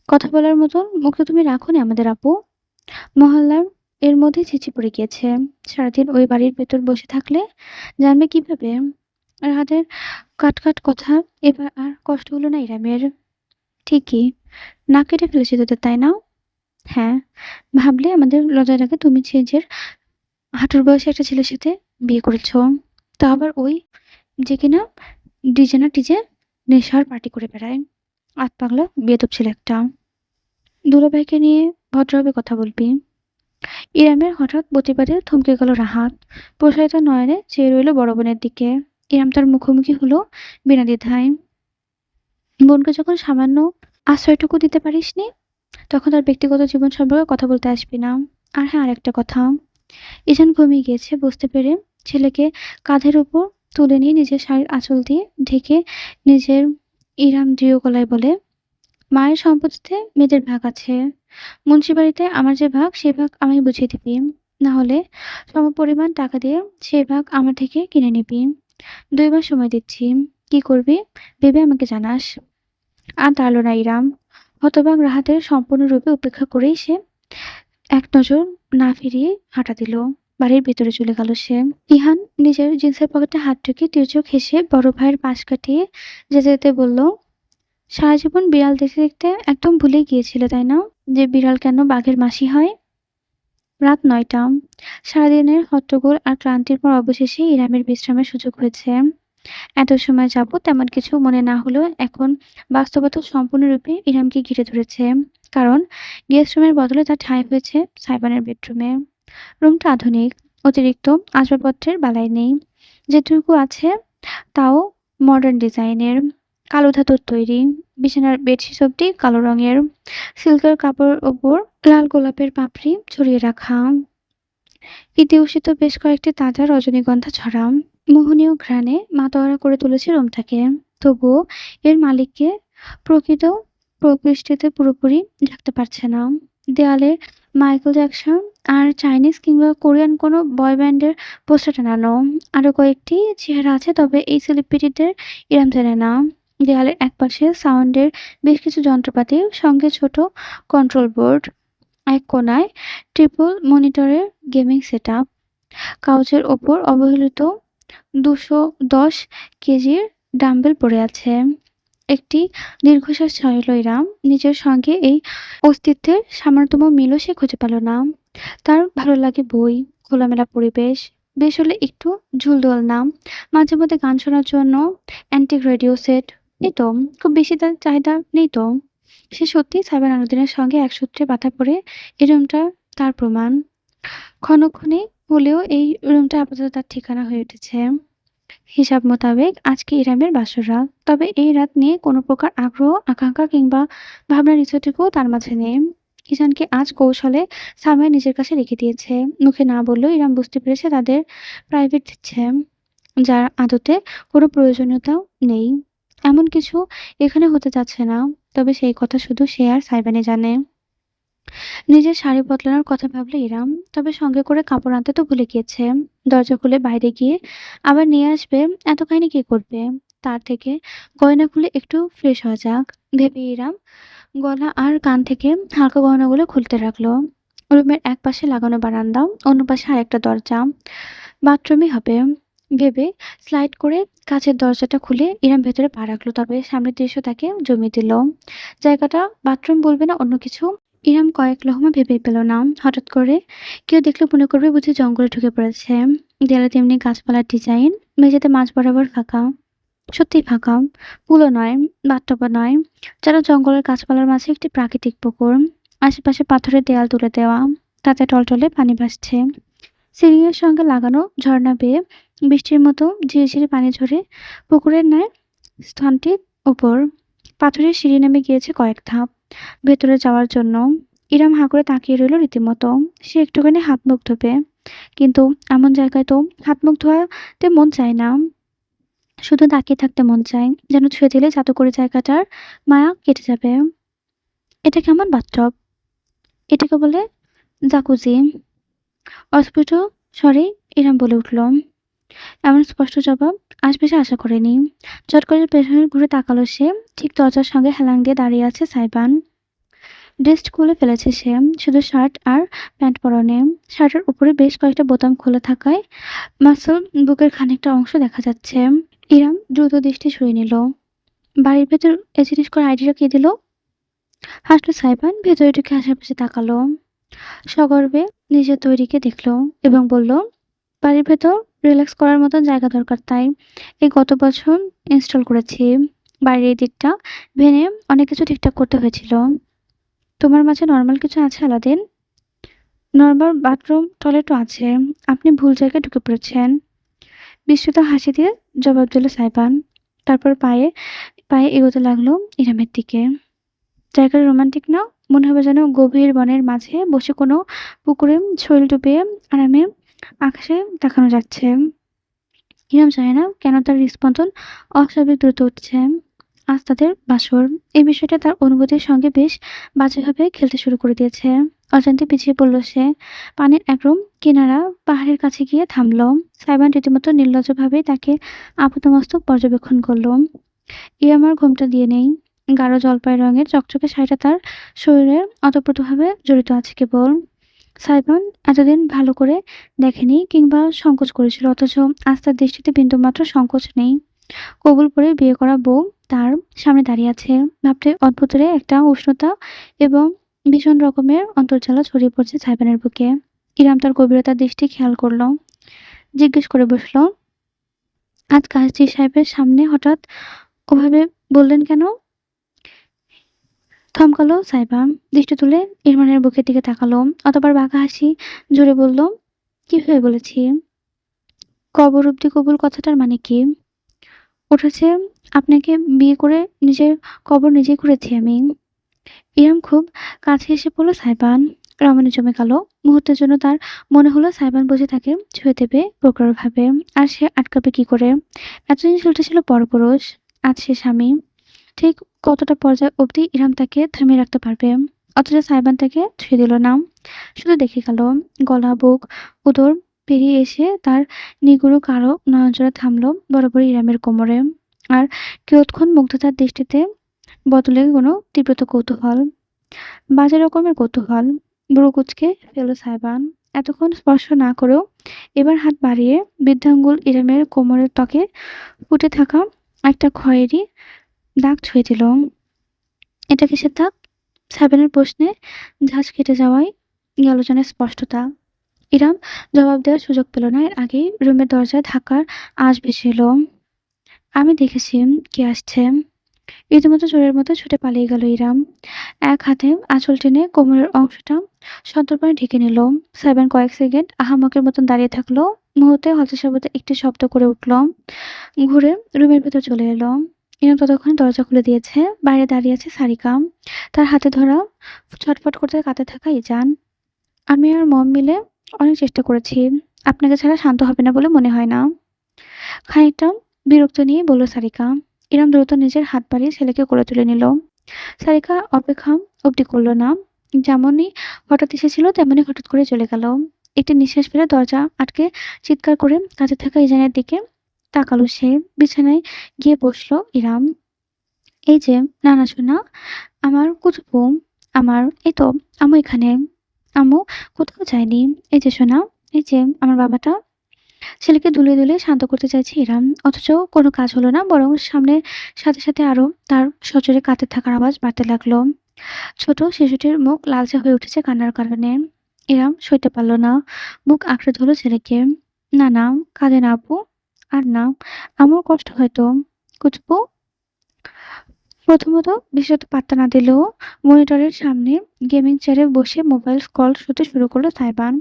Speaker 1: কথা বলার মতন মুখ তো তুমি রাখোনি আমাদের আপু। মহল্লার এর মধ্যে ছিঁচি পড়ে গিয়েছে। সারাদিন ওই বাড়ির ভেতর বসে থাকলে জানবে কিভাবে। রাহাতের কাট কথা এবার আর কষ্ট হলো না ইরামের। ঠিকই, নাক কেটে ফেলেছি তোদের, তাই না? হ্যাঁ, ভাবলে আমাদের লজ্জা লাগে তুমি নিজের হাঁটুর বয়সে একটা ছেলের সাথে বিয়ে করেছ। তা আবার ওই যে কিনা ডিজে না টিজে নেশার পার্টি করে বেড়ায়। আত পাগলা বেয়াদব ছেলে একটা। দুলাভাইকে নিয়ে ভদ্রভাবে কথা বলবি। ইরামের হঠাৎ প্রতিবাদে থমকে গেল রাহাত। প্রসারিত নয়নে চেয়ে রইল বড় বোনের দিকে। ইরাম তার মুখোমুখি হলো বিনা দ্বিধায়। বোনকে যখন সামান্য আশ্রয়টুকু দিতে পারিসনি, তখন তার ব্যক্তিগত জীবন সম্পর্কে কথা বলতে আসবি না। আর হ্যাঁ, আরেকটা কথা। ঈশান ঘুমিয়ে গিয়েছে বুঝতে পেরে ছেলেকে কাঁধের উপর তুলে নিয়ে নিজের শাড়ির আঁচল দিয়ে ঢেকে নিজের ইরাম দৃঢ় গলায় বলে, মায়ের সম্পত্তিতে মেয়েদের ভাগ আছে। মুন্সিবাড়িতে আমার যে ভাগ, সে ভাগ আমায় বুঝিয়ে দিবি। না হলে সমপরিমাণ টাকা দিয়ে সে ভাগ আমার থেকে কিনে নিবি। 2 মাস সময় দিচ্ছি। কি করবি ভেবে আমাকে জানাস। আর দাঁড়াল না ইরাম। হতবাক রাহাতের সম্পূর্ণরূপে উপেক্ষা করেই সে এক নজর না ফিরিয়ে হাঁটা দিল। বাড়ির ভেতরে চলে গেল সে। ইহান নিজের জিন্সের পকেটে হাত ঢুকিয়ে তির্যক হেসে বড় ভাইয়ের পাশ কাটিয়ে যেতে যেতে বলল, সারা জীবন বিড়াল দেখতে দেখতে একদম ভুলেই গিয়েছিলে তাই না, যে বিড়াল কেন বাঘের মাসি হয়? রাত ৯টা। সারাদিনের হট্টগোল আর ক্লান্তির পর অবশেষে ইরামের বিশ্রামের সুযোগ হয়েছে। এত সময় যাবৎ তেমন কিছু মনে না হলেও এখন বাস্তবতা সম্পূর্ণরূপে ইরামকে ঘিরে ধরেছে। কারণ গেস্ট রুমের বদলে তার ঠাঁই হয়েছে সাইবানের বেডরুমে। রুমটা আধুনিক, অতিরিক্ত আসবাবপত্রের বালাই নেই। যেটুকু আছে তাও মডার্ন ডিজাইনের, কালো ধাতুর তৈরি। বিছানার বেডশিট অব্দি কালো রঙের, সিল্কের কাপড়ের ওপর লাল গোলাপের পাপড়ি ছড়িয়ে রাখা। ঈদে উষিত বেশ কয়েকটি তাজা রজনীগন্ধা ছড়া মোহনীয় ঘ্রাণে মাতোয়ারা করে তুলেছে রুমটাকে। তবুও এর মালিককে প্রকৃত প্রকৃষ্টিতে পুরোপুরি ঢাকতে পারছে না। দেয়ালে মাইকেল জ্যাকসন আর চাইনিজ কিংবা কোরিয়ান কোনো বয় ব্যান্ডের পোস্টার টানানো। আরো কয়েকটি চেহারা আছে, তবে এই সেলিব্রিটিদের ইরাম জানে না। দেয়ালের একপাশে সাউন্ডের বেশ কিছু যন্ত্রপাতি, সঙ্গে ছোট কন্ট্রোল বোর্ড। এক কোণায় ট্রিপল মনিটরের গেমিং সেটআপ। কাউচের ওপর অবহেলিত ২১০ কেজির ডাম্বেল পড়ে আছে। একটি দীর্ঘশ্বাস ছাড়ল ইরাম। নিজের সঙ্গে এই অস্তিত্বের সামান্যতম মিলও সে খুঁজে পেল না। তার ভালো লাগে বই, খোলামেলা পরিবেশ, বেশ হলে একটু ঝুলদোলনা, মাঝে মধ্যে গান শোনার জন্য অ্যান্টিক রেডিও সেট। এই তো, খুব বেশি তার চাহিদা নেই তো। সে সত্যিই সাইবার আনুদিনের সঙ্গে এক সূত্রে বাঁধা পড়ে এই রুমটা তার প্রমাণ। ক্ষণক্ষণে হলেও এই রুমটা আপাতত তার ঠিকানা হয়ে উঠেছে। হিসাব মোতাবেক আজকে ইরামের বাসর রাত। তবে এই রাত নিয়ে কোনো প্রকার আগ্রহ, আকাঙ্ক্ষা কিংবা ভাবনার ইচ্ছাটুকুও তার মাঝে নেই। ঈশানকে আজ কৌশলে সামিয়া নিজের কাছে রেখে দিয়েছে। মুখে না বললেও ইরাম বুঝতে পেরেছে তাদের প্রাইভেট দিচ্ছে, যার আদতে কোনো প্রয়োজনীয়তাও নেই। এমন কিছু এখানে হতে যাচ্ছে না। তবে সেই কথা শুধু সে আর সাইবানি জানে। নিজের শাড়ি বদলানোর কথা ভাবল ইরাম। তবে সঙ্গে করে কাপড় আনতে তো ভুলে গিয়েছে। দরজা খুলে বাইরে গিয়ে আবার নিয়ে আসবে, এত কাহিনী কে করবে? তার থেকে গয়না খুলে একটু ফ্রেশ হওয়া যাক ভেবে ইরাম গলা আর কান থেকে হালকা গয়নাগুলো খুলতে রাখলো। রুমের এক পাশে লাগানো বারান্দা, অন্য পাশে আরেকটা দরজা, বাথরুমই হবে ভেবে স্লাইড করে কাছের দরজাটা খুলে ইরাম ভেতরে পা রাখলো। তবে সামনের দৃশ্য তাকে জমিয়ে দিল। জায়গাটা বাথরুম বলবে না অন্য কিছু, ইরাম কয়েক লহমা ভেবেই পেল না। হঠাৎ করে কেউ দেখলে মনে করবে বুঝি জঙ্গলে ঢুকে পড়েছে। দেয়ালে তেমনি গাছপালার ডিজাইন, মেঝেতে মাঝ বরাবর ফাঁকা। সত্যিই ফাঁকা, পুলও নয়, বাথটবও নয়, যেন জঙ্গলের গাছপালার মাঝে একটি প্রাকৃতিক পুকুর। আশেপাশে পাথরের দেয়াল তুলে দেওয়া, তাতে টলটলে পানি ভাসছে। সিলিংয়ের সঙ্গে লাগানো ঝর্ণা বেয়ে বৃষ্টির মতো ঝিরিঝিরি পানি ঝরে পুকুরের ন্যায় স্থানটির উপর। পাথরের সিঁড়ি নেমে গিয়েছে কয়েক ধাপ ভেতরে যাওয়ার জন্য। ইরাম হাঁ করে তাকিয়ে রইল রীতিমতো। সে একটুখানি হাত মুখ ধোবে, কিন্তু এমন জায়গায় তো হাত মুখ ধোয়াতে মন চায় না, শুধু তাকিয়ে থাকতে মন চায়, যেন ছুঁয়ে দিলে জাদুকরি জায়গাটার মায়া কেটে যাবে। এটা কেমন বাথটব? এটাকে বলে জাকুজি। অস্ফুট স্বরে ইরাম বলে উঠল। এমন স্পষ্ট জবাব আজ বেশি আশা করেনি। চট করে পেছনে ঘুরে তাকালো সে। ঠিক দরজার সঙ্গে হেলান দিয়ে দাঁড়িয়ে আছে সাইবান। ড্রেস খুলে ফেলেছে সে, শুধু শার্ট আর প্যান্ট পরনে। শার্টের উপরে বেশ কয়েকটা বোতাম খোলা থাকায় মাসল বুকের খানিকটা অংশ দেখা যাচ্ছে। ইরাম দ্রুত দৃষ্টি সরিয়ে নিল। বাড়ির ভেতর এ জিনিস করে আইডিয়া কে দিল? হাসলো সাইবান। ভেতরে ঢুকে আশেপাশে তাকালো, সগর্বে নিজের তৈরিকে দেখলো এবং বলল, বাড়ির ভেতর রিল্যাক্স করার মতন জায়গা দরকার, তাই এই গত বছর ইনস্টল করেছি। বাইরের দিকটা ভেঙে অনেক কিছু ঠিকঠাক করতে হয়েছিল। তোমার মাঝে নর্মাল কিছু আছে আলাদিন? নর্মাল বাথরুম টয়লেটও আছে। আপনি ভুল জায়গায় ঢুকে পড়েছেন। বিস্মিত হাসি দিয়ে জবাব দিল সাইবান। তারপর পায়ে পায়ে এগোতে লাগলো ইরামের দিকে। জায়গাটা রোমান্টিক না? মনে হবে যেন গভীর বনের মাঝে বসে কোনো পুকুরে শরীর ডুবিয়ে আরামে আকাশে দেখানো যাচ্ছে। ইরাম জানে না কেন তার হৃদস্পন্দন অস্বাভাবিক দ্রুত উঠছে। আজ তাদের বাসর। এই বিষয়টা তার অনুভূতির সঙ্গে বেশ বাজেভাবে খেলতে শুরু করে দিয়েছে। অজান্তে পিছিয়ে পড়ল সে। পানির একদম কিনারা পাহাড়ের কাছে গিয়ে থামল। সাইবান রীতিমতো নির্লজ্জভাবেই তাকে আপাতমস্তক পর্যবেক্ষণ করল। ইয়ামার ঘোমটা দিয়ে নেই। গাঢ় জলপাই রঙের চকচকে শাড়িটা তার শরীরে ওতপ্রোতভাবে জড়িত আছে কেবল। সাইমন এতদিন ভালো করে দেখেনি কিংবা সংকোচ করেছিল, অথচ আজ তার দৃষ্টিতে বিন্দুমাত্র সংকোচ নেই। কবুল করে বিয়ে করা বউ তার সামনে দাঁড়িয়ে আছে। ভাবতে অদ্ভুত রে একটা উষ্ণতা এবং ভীষণ রকমের অন্তর্জ্বালা ছড়িয়ে পড়ছে সাইবানের বুকে। ইরাম তার গভীরতার দৃষ্টি খেয়াল করলো। জিজ্ঞেস করে বসলো, আজ কাজী সাহেবের সামনে হঠাৎ ওভাবে বললেন কেন? থমকালো সাইবা। দৃষ্টি তুলে ইরমানের বুকের দিকে তাকালো। অতঃপর বাঁকা হাসি জুড়ে বলল, কিভাবে বলেছি? কবর অব্দি কবুল কথাটার মানে কি? উঠেছে আপনাকে বিয়ে করে নিজের কবর নিজেই করেছি আমি। ইরাম খুব কাছে এসে পড়ল সাইবান। রমণী জমে গেল। মুহূর্তের জন্য তার মনে হলো সাইবান বুঝে তাকে ছুঁয়ে দেবে প্রগাঢ়ভাবে। আর সে আটকাবে কি করে? এতদিন ছেলেটা ছিল পরপুরুষ, আজ সে স্বামী। ঠিক কতটা পর্যায় অবধি ইরাম তাকে থামিয়ে রাখতে পারবে? অথচ সাইবান তাকে ছুঁয়ে দিল না, শুধু দেখে গেল। গলা, বুক, উদর পেরিয়ে এসে তার নিগুড় কালো নয়নজোড়া থামলো বরাবর ইরামের কোমরে। আর কিয়ৎক্ষণ মুগ্ধতার দৃষ্টিতে বদলে কোনো তীব্রত কৌতূহল, বাজে রকমের কৌতূহল। বুড়ো কুচকে ফেলল সাইবান। এতক্ষণ স্পর্শ না করেও এবার হাত বাড়িয়ে বৃদ্ধাঙ্গুল ইরামের কোমরের ত্বকে ফুটে থাকা একটা খয়েরি দাগ ছুঁয়ে দিল। এটা কিসের দাগ? সাইবানের প্রশ্নে ঝাঁজ কেটে যাওয়ায় গেল যেন স্পষ্টতা। ইরাম জবাব দেওয়ার সুযোগ পেল না। এর আগেই রুমের দরজায় ধাক্কার আওয়াজ ভেসে এলো। আমি দেখেছি কে আসছে। রীতিমতো চোরের মতো ছুটে পালিয়ে গেল ইরাম। এক হাতে আঁচল টেনে কোমরের অংশটা সন্তর্পণে ঢেকে নিল। সাইবান কয়েক সেকেন্ড আহাম্মকের মতন দাঁড়িয়ে থাকলো। মুহূর্তে হতাশাবোধে একটি শব্দ করে উঠল। ঘুরে রুমের ভেতর চলে এলো। ইরাম ততক্ষণে দরজা খুলে দিয়েছে। বাইরে দাঁড়িয়ে আছে সারিকা। তার হাতে ধরা ছটফট করতে কাঁদতে থাকা ইজান। আমি আর মম মিলে অনেক চেষ্টা করেছি। আপনাকে ছাড়া শান্ত হবে না বলে মনে হয় না। খানিকটা বিরক্ত নিয়ে বলল সারিকা। ইরাম দ্রুত নিজের হাত বাড়িয়ে ছেলেকে কোলে তুলে নিল। সারিকা অপেক্ষা অবধি করল না। যেমনই হঠাৎ এসেছিল তেমনি হঠাৎ করে চলে গেল। একটি নিঃশ্বাস ফেলে দরজা আটকে চিৎকার করে কাঁধে থাকা ইজানের দিকে তাকালো সে। বিছানায় গিয়ে বসলো ইরাম। এই যে নানা সোনা, আমার কুতুবু, আমার এই তো আম্মু এখানে। আম্মু কোথাও যায়নি। এই যে সোনা, এই যে আমার বাবাটা। ছেলেকে দুলিয়ে দুলিয়ে শান্ত করতে চাইছে ইরাম, অথচ কোনো কাজ হলো না, বরং সামনের সাথে সাথে আরো তার সজোরে কাঁদতে থাকার আওয়াজ বাড়তে লাগলো। ছোট শিশুটির মুখ লালচে হয়ে উঠেছে কান্নার কারণে। ইরাম সইতে পারল না। মুখ আঁকড়ে ধরল ছেলেকে। না না, কাঁদে না আপু। আর না, আমার কষ্ট হয়তো। কুচবু প্রথমত বিশেষত পাত্তা না দিলেও মনিটরের সামনে গেমিং চেয়ারে বসে মোবাইল স্ক্রল করতে শুরু করলো সাইবান।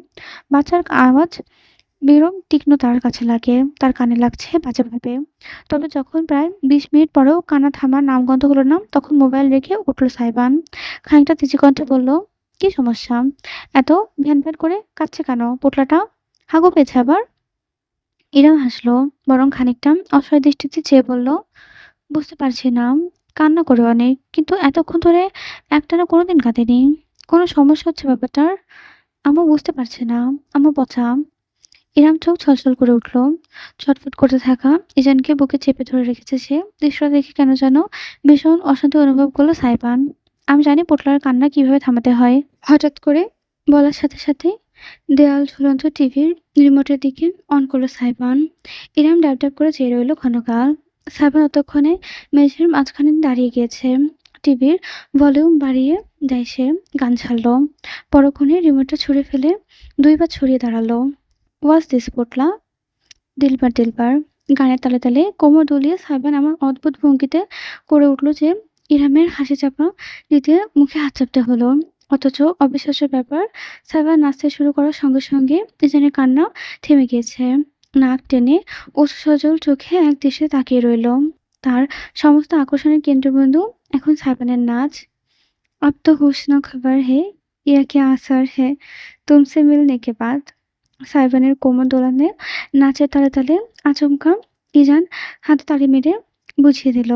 Speaker 1: বাচ্চার আওয়াজ বেরম তীক্ষ্ণ তার কাছে লাগে, তার কানে লাগছে বাজেভাবে। তবে যখন প্রায় ২০ মিনিট পরেও কান্না থামার নামগন্ধ হলো না, তখন মোবাইল রেখে উঠল সাইবান। খানিকটা তেজি কণ্ঠে বলল, কি সমস্যা? এত ভ্যান ভ্যান করে কাঁদছে কেন পোটলাটা? হাগু পেয়েছে আবার? ইরাম হাসলো, বরং খানিকটা অসহায় দৃষ্টিতে চেয়ে বলল, বুঝতে পারছি না। কান্না করে অনেক, কিন্তু এতক্ষণ ধরে একটানা কোনোদিন কাঁদেনি। কোনো সমস্যা হচ্ছে ব্যাপারটার? আম্মু বুঝতে পারছে না। আম্মু পচা। ইরাম চোখ ছলছল করে উঠল। ছটফট করতে থাকা ইজানকে বুকে চেপে ধরে রেখেছে সে। দৃশ্যটা দেখে কেন যেন ভীষণ অশান্তি অনুভব করলো সাইবান। আমি জানি পোটলার কান্না কিভাবে থামাতে হয়। হঠাৎ করে বলার সাথে সাথে দেয়াল ঝুলন্ত টিভির রিমোটের দিকে অন করলো সাইবান। ইরাম ড্যাব ড্যাব করে চেয়ে রইল ক্ষণকাল। সাইবান ততক্ষণে মেঝের মাঝখানে দাঁড়িয়ে গিয়েছে। টিভির ভলিউম বাড়িয়ে দেয় সে। গান ছাড়লো। পরক্ষণে রিমোটটা ছুঁড়ে ফেলে ২ পা ছড়িয়ে দাঁড়ালো। Was this পোটলা? দিলবার দিলবার গানের তালে তালে কোমর দুলিয়ে সাইবান এমন অদ্ভুত ভঙ্গিতে করে উঠল যে ইরামের হাসি চাপা দিতে মুখে হাত চাপতে হলো। অথচ অবিশ্বাস্য ব্যাপার, সাইবান নাচতে শুরু করার সঙ্গে সঙ্গে ইজানের কান্না থেমে গিয়েছে। নাক টেনে অশ্রু সজল চোখে এক দৃশ্যে তাকিয়ে রইল। তার সমস্ত আকর্ষণের কেন্দ্রবিন্দু এখন সাইবানের নাচ। अब तो होश न खबर है, या क्या असर है तुमसे मिलने के बाद। সাইবানের কোমর দোলানে নাচের তালে তালে আচমকা ইজান হাতে তালি মেরে বুঝিয়ে দিল,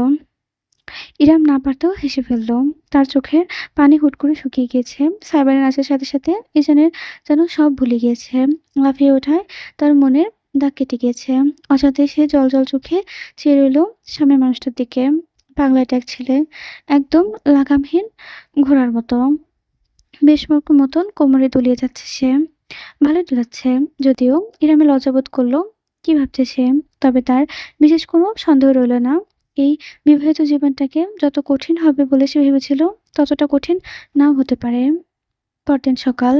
Speaker 1: ইরাম না পারতেও হেসে ফেলল। তার চোখের পানি হুট করে শুকিয়ে গিয়েছে। সাইবারের নাচের সাথে সাথে ইজানের যেন সব ভুলে গিয়েছে। লাফিয়ে ওঠায় তার মনের দাগ কেটে গিয়েছে। অজান্তে সে জ্বলজ্বল চোখে চেয়ে রইল সামনের মানুষটার দিকে। পাগলাটে এক ছেলে, একদম লাগামহীন ঘোড়ার মতো। বেশমরক মতন কোমরে দুলিয়ে যাচ্ছে সে। ভালোই দুলাচ্ছে। যদিও ইরামে লজ্জাবোধ করল। কি ভাবছে সে? তবে তার বিশেষ কোনো সন্দেহ রইল না। এই বিবাহিত জীবনটাকে যত কঠিন হবে বলে সে ভেবেছিল, ততটা কঠিন নাও হতে পারে। পরদিন সকাল।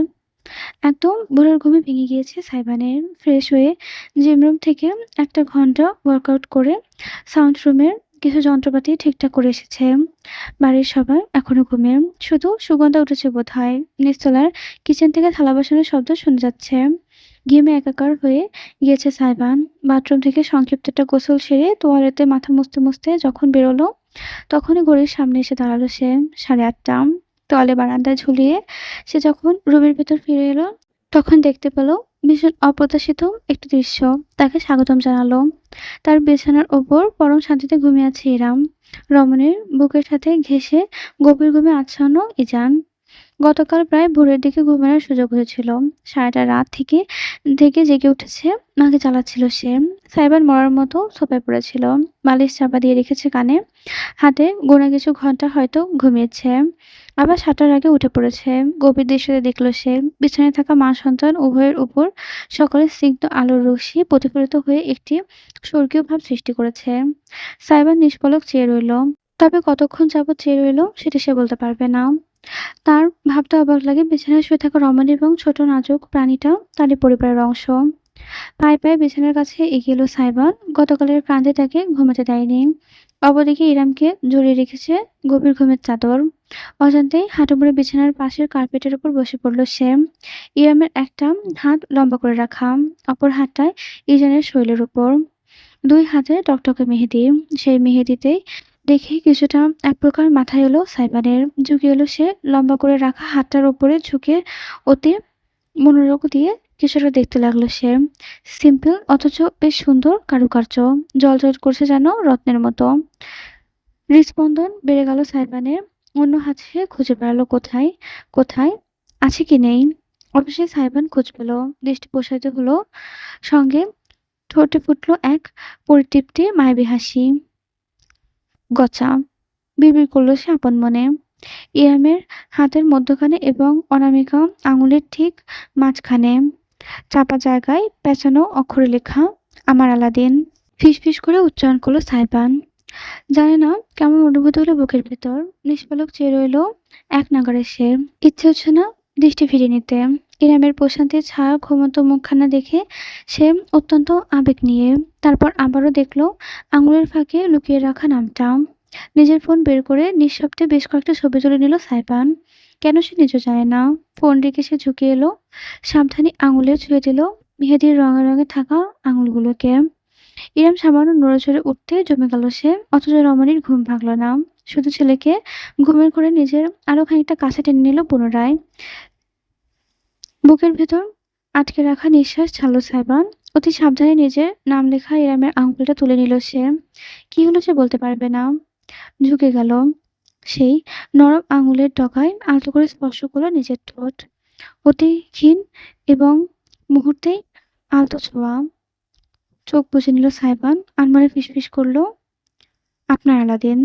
Speaker 1: একদম ভোরের ঘুমে ভেঙে গিয়েছে সাইবানের। ফ্রেশ হয়ে জিম রুম থেকে ১ টা ঘন্টা ওয়ার্কআউট করে সাউন্ড রুমের কিছু যন্ত্রপাতি ঠিকঠাক করে এসেছে। বাড়ির সবাই এখনো ঘুমে। শুধু সুগন্ধা উঠেছে বোধহয়। নিচতলার কিচেন থেকে থালা বাসনের শব্দ শোনা যাচ্ছে। ঘেমে একাকার হয়ে গিয়েছে সাইবান। বাথরুম থেকে সংক্ষিপ্ত একটা গোসল সেরে তোয়ালেতে মাথা মুছতে মুছতে যখন বেরোলো, তখনই ঘড়ির সামনে এসে দাঁড়ালো সে। ৮:৩০। তোয়ালে বারান্দায় ঝুলিয়ে সে যখন রুমের ভেতর ফিরে এলো, তখন দেখতে পেল ভীষণ অপ্রত্যাশিত একটা দৃশ্য তাকে স্বাগতম জানালো। তার বিছানার ওপর পরম শান্তিতে ঘুমিয়ে আছে ইরাম। রমণীর বুকের সাথে ঘেঁষে গভীর ঘুমে আচ্ছন্ন ইজান। গতকাল প্রায় ভোরের দিকে ঘুমানোর সুযোগ হয়েছিল। সারাটা রাত থেকে থেকে জেগে উঠেছে, মাকে জ্বালাচ্ছিল সে। সাইবার মরার মতো সোফায় পড়েছিল। বালিশ চাপা দিয়ে রেখেছে কানে। হাতে গোনা কিছু ঘন্টা হয়তো ঘুমিয়েছে। আবার ৭টার আগে উঠে পড়েছে। গভীর দৃষ্টিতে দেখল সে, বিছানায় থাকা মা সন্তান উভয়ের উপর সকালের স্নিগ্ধ আলোর রশ্মি প্রতিফলিত হয়ে একটি স্বর্গীয় ভাব সৃষ্টি করেছে। সাইবার নিষ্পলক চেয়ে রইল। তবে কতক্ষণ যাবৎ চেয়ে রইল সেটা সে বলতে পারবে না। তার ভাবতে অবাক লাগে, বিছানায় শুয়ে থাকা রমণী এবং ছোট নাজুক প্রাণীটা তারই পরিবারের অংশ। পায়ে পায়ে বিছানার কাছে এগিয়ে এলো সাইবান। গতকালের ক্লান্তি তাকে ঘুমাতে দেয়নি। অপরদিকে ইরামকে জড়িয়ে রেখেছে গভীর ঘুমের চাদর। অজান্তেই হাঁটু মুড়ে বিছানার পাশের কার্পেটের উপর বসে পড়ল সে। ইরামের একটা হাত লম্বা করে রাখা, অপর হাতটায় ইজানের শরীরের উপর। ২ হাতে টকটকে মেহেদি। সেই মেহেদিতেই দেখে কিছুটা এক প্রকার মাথায় এলো সাইবানের। ঝুঁকে এলো সে। লম্বা করে রাখা হাতটার উপরে ঝুঁকে অতি মনোযোগ দিয়ে কিছুটা দেখতে লাগলো সে। সিম্পল অথচ বেশ সুন্দর কারুকার্য। জ্বলজ্বল করছে যেন রত্নের মতো। হৃৎস্পন্দন বেড়ে গেল সাইবানের। অন্য হাত সে খুঁজে বেড়ালো কোথায়, কোথায় আছে কি নেই। অবশেষে সাইবান খোঁজ পেল। দৃষ্টি প্রসারিত হলো। সঙ্গে ঠোঁটে ফুটল এক পরিতৃপ্তি মায়াবী হাসি। গচা বিড়বিড় করল সে আপন মনে। ইরামের হাতের মধ্যখানে এবং অনামিকা আঙুলের ঠিক মাঝখানে চাপা জায়গায় পেঁচানো অক্ষরে লেখা, আমার আলাদিন। ফিসফিস করে উচ্চারণ করল সাইবান। জানে না কেমন অনুভূতি হলো বুকের ভেতর। নিষ্পলক চেয়ে রইল এক নাগাড়ে সে। ইচ্ছে হচ্ছে না দৃষ্টি ফিরিয়ে নিতে। ইরামের প্রশান্তির ছায়া ঘুমন্ত মুখখানা দেখে সে অত্যন্ত আবেগ নিয়ে। তারপর আবারও দেখল আঙুলের ফাঁকে লুকিয়ে রাখা নামটা। নিজের ফোন বের করে নিঃশব্দে বেশ কয়েকটা ছবি তুলে নিল সাইবান। কেন সে নিজেও জানে না। ফোন রেখে সে ঝুঁকে এলো। সাবধানে আঙুলে ছুঁয়ে দিল মেহেদির রঙে রঙে থাকা আঙুলগুলোকে। ইরাম সামান্য নড়েচড়ে উঠতে জমে গেল সে। অথচ রমণীর ঘুম ভাঙল না। শুধু ছেলেকে ঘুমের ঘোরে নিজের আরো খানিকটা কাছে টেনে নিল পুনরায়। বুকের ভেতর আটকে রাখা নিঃশ্বাস ছাড়ল সাইবান। অতি সাবধানে নিজের নাম লেখা ইরামের আঙুলটা তুলে নিল সে। কি হলো সে বলতে পারবে না। ঝুঁকে গেল। সেই নরম আঙুলের ডগায় আলতো করে স্পর্শ করল নিজের ঠোঁট। অতি ক্ষীণ এবং মুহূর্তেই আলতো ছোঁয়া। চোখ বুজে নিল সাইবান। আনমনে ফিসফিস করল, আপনার আলাদিন।